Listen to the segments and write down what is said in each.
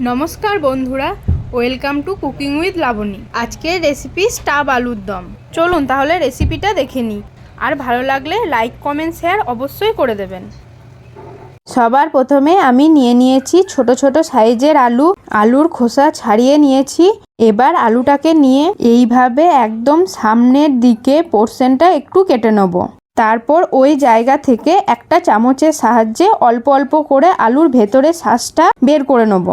নমস্কার বন্ধুরা, welcome to cooking with Labani. আজকের রেসিপি স্টাফ আলুর দম। চলুন তাহলে রেসিপিটা দেখে নিই। আর ভালো লাগলে লাইক কমেন্ট শেয়ার অবশ্যই করে দেবেন। সবার প্রথমে আমি নিয়েছি ছোট ছোট সাইজের আলুর খোসা ছাড়িয়ে নিয়েছি। এবার আলুটাকে নিয়ে এইভাবে একদম সামনের দিকে পোর্শনটা একটু কেটে নেব। তারপর ওই জায়গা থেকে একটা চামচের সাহায্যে অল্প অল্প করে আলুর ভেতরে শাঁসটা বের করে নেব।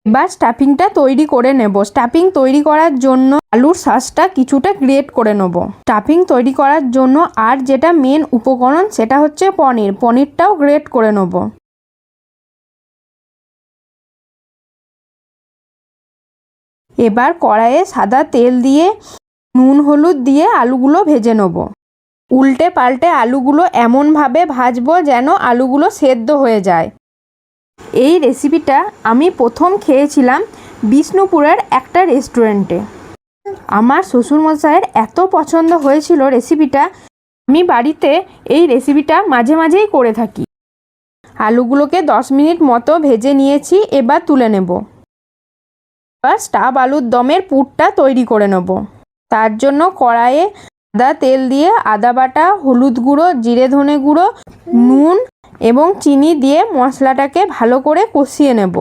এবার স্টাফিংটা তৈরি করে নেব। স্টাফিং তৈরি করার জন্য আলুর শাঁসটা কিছুটা গ্রেট করে নেব। স্টাফিং তৈরি করার জন্য আর যেটা মেন উপকরণ সেটা হচ্ছে পনিরটাও গ্রেট করে নেব। এবার কড়াইয়ে সাদা তেল দিয়ে নুন হলুদ দিয়ে আলুগুলো ভেজে নেব। উল্টে পাল্টে আলুগুলো এমনভাবে ভাজবো যেন আলুগুলো সেদ্ধ হয়ে যায়। এই রেসিপিটা আমি প্রথম খেয়েছিলাম বিষ্ণুপুরের একটা রেস্টুরেন্টে। আমার শ্বশুরমশাইয়ের এত পছন্দ হয়েছিল রেসিপিটা, আমি বাড়িতে এই রেসিপিটা মাঝে মাঝেই করে থাকি। আলুগুলোকে 10 মিনিট মতো ভেজে নিয়েছি, এবার তুলে নেব। এবার স্টাফ আলুর দমের পুরটা তৈরি করে নেব। তার জন্য কড়াইয়ে সাদা তেল দিয়ে আদা বাটা, হলুদ গুঁড়ো, জিরে ধনে গুঁড়ো, নুন এবং চিনি দিয়ে মশলাটাকে ভালো করে কষিয়ে নেব।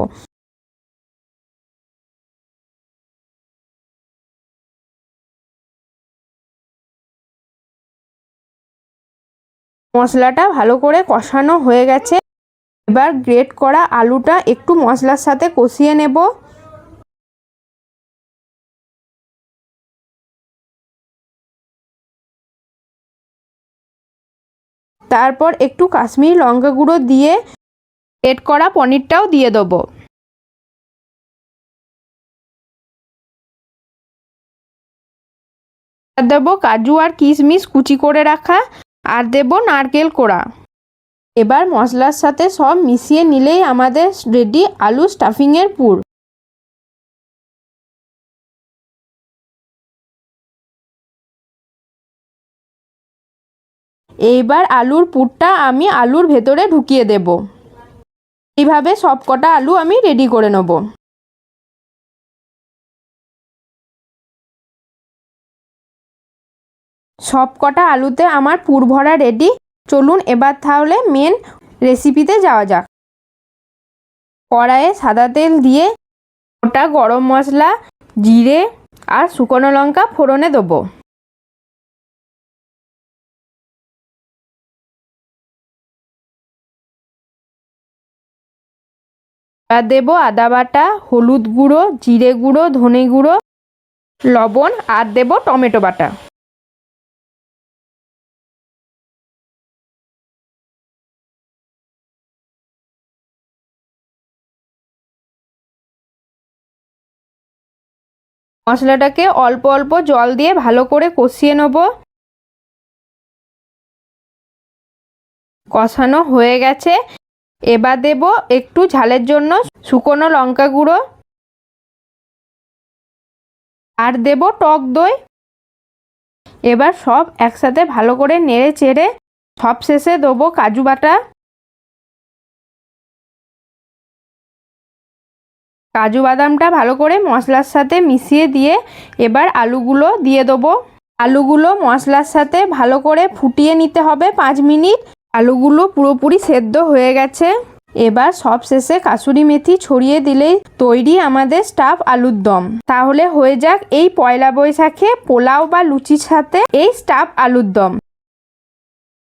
মশলাটা ভালো করে কষানো হয়ে গেছে। এবার গ্রেট করা আলুটা একটু মশলার সাথে কষিয়ে নেব। তারপর একটু কাশ্মীরি লঙ্কা গুঁড়ো দিয়ে গ্রেট করা পনিরটাও দিয়ে দেবো। আর দেবো কাজু আর কিশমিশ কুচি করে রাখা, আর দেবো নারকেল কোড়া। এবার মশলার সাথে সব মিশিয়ে নিলেই আমাদের রেডি আলু স্টাফিংয়ের পুর। এইবার আলুর পুরটা আমি আলুর ভেতরে ঢুকিয়ে দেব। এইভাবে সব কটা আলু আমি রেডি করে নেব। সব কটা আলুতে আমার পুর ভরা রেডি। চলুন এবার তাহলে মেন রেসিপিতে যাওয়া যাক। কড়াইয়ে সাদা তেল দিয়ে গোটা গরম মশলা, জিরে আর শুকনো লঙ্কা ফোড়নে দেবো। এবার দেবো আদা বাটা, হলুদ গুঁড়ো, জিরে গুঁড়ো, ধনে গুঁড়ো, লবণ আর দেবো টমেটো বাটা। মশলাটাকে অল্প অল্প জল দিয়ে ভালো করে কষিয়ে নেব। কষানো হয়ে গেছে। এবার দেব একটু ঝালের জন্য শুকনো লঙ্কা গুঁড়ো আর দেব টক দই। এবার সব একসাথে ভালো করে নেড়ে চেড়ে সব শেষে দেবো কাজু বাটা। কাজু বাদামটা ভালো করে মশলার সাথে মিশিয়ে দিয়ে এবার আলুগুলো দিয়ে দেবো। আলুগুলো মশলার সাথে ভালো করে ফুটিয়ে নিতে হবে 5 মিনিট। আলুগুলো পুরোপুরি সেদ্ধ হয়ে গেছে। এবার সব শেষে কাসুরি মেথি ছড়িয়ে দিলেই তৈরি আমাদের স্টাফ আলুর দম। তাহলে হয়ে যাক এই পয়লা বৈশাখে পোলাও বা লুচির সাথে এই স্টাফ আলুর দম।